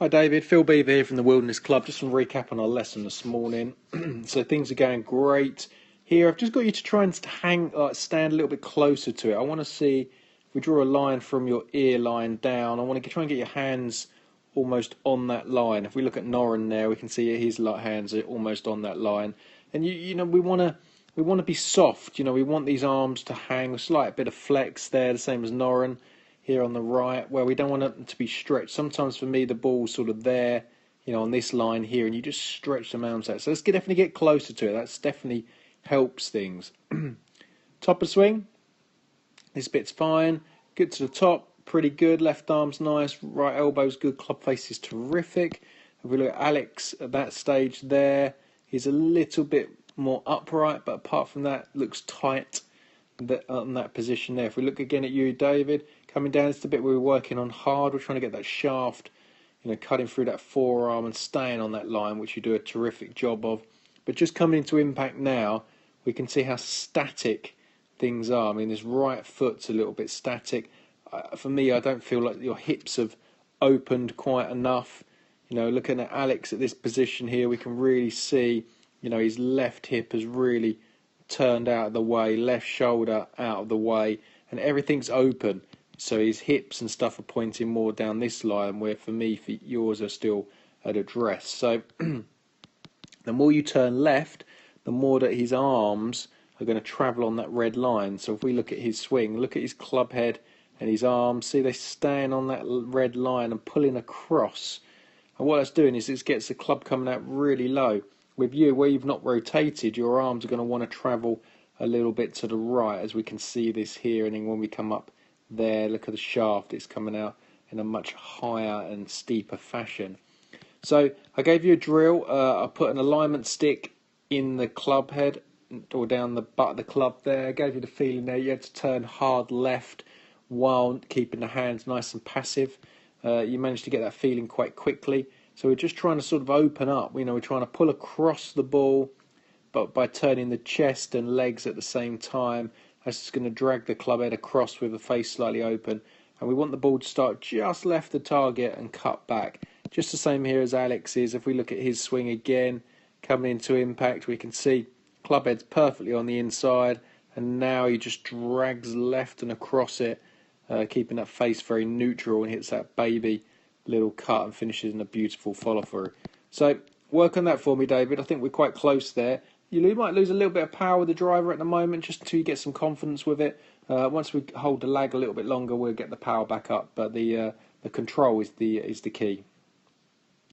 Hi David, Phil Beever here from the Wilderness Club. Just some recap on our lesson this morning. So things are going great here. I've just got you to try and stand a little bit closer to it. I want to see if we draw a line from your ear line down. I want to try and get your hands almost on that line. If we look at Norrin there, we can see his hands are almost on that line. And you know we want to be soft. You know, we want these arms to hang, a slight bit of flex there, the same as Norrin here on the right, where we don't want them to be stretched. Sometimes for me the ball's sort of there, you know, on this line here, and you just stretch the arms out. So let's definitely get closer to it. That's definitely helps things. Top of swing, this bit's fine. Good to the top, pretty good. Left arm's nice, right elbow's good, club face is terrific. If we look at Alex at that stage there, he's a little bit more upright, but apart from that, looks tight on that position there. If we look again at you, David, coming down, it's the bit where we're working on hard. We're trying to get that shaft, you know, cutting through that forearm and staying on that line, which you do a terrific job of. But just coming into impact now, we can see how static things are. I mean, this right foot's a little bit static. For me, I don't feel like your hips have opened quite enough. You know, looking at Alex at this position here, we can really see, you know, his left hip has really turned out of the way, left shoulder out of the way, and everything's open. So his hips and stuff are pointing more down this line, where for me, yours are still at address. So the more you turn left, the more that his arms are going to travel on that red line. So if we look at his swing, look at his club head and his arms, see they stand on that red line and pulling across. And what that's doing is it gets the club coming out really low. With you, where you've not rotated, your arms are going to want to travel a little bit to the right, as we can see this here. And then when we come up there, look at the shaft, it's coming out in a much higher and steeper fashion. So I gave you a drill. I put an alignment stick in the club head or down the butt of the club there. I gave you the feeling there. You had to turn hard left while keeping the hands nice and passive. You managed to get that feeling quite quickly. So we're just trying to sort of open up. You know, we're trying to pull across the ball, but by turning the chest and legs at the same time, that's just going to drag the club head across with the face slightly open. And we want the ball to start just left the target and cut back. Just the same here as Alex is. If we look at his swing again, coming into impact, we can see club head's perfectly on the inside, and now he just drags left and across it, keeping that face very neutral, and hits that baby little cut and finishes in a beautiful follow through. So work on that for me, David. I think we're quite close there. You might lose a little bit of power with the driver at the moment, just until you get some confidence with it. Once we hold the lag a little bit longer, we'll get the power back up. But the control is the key.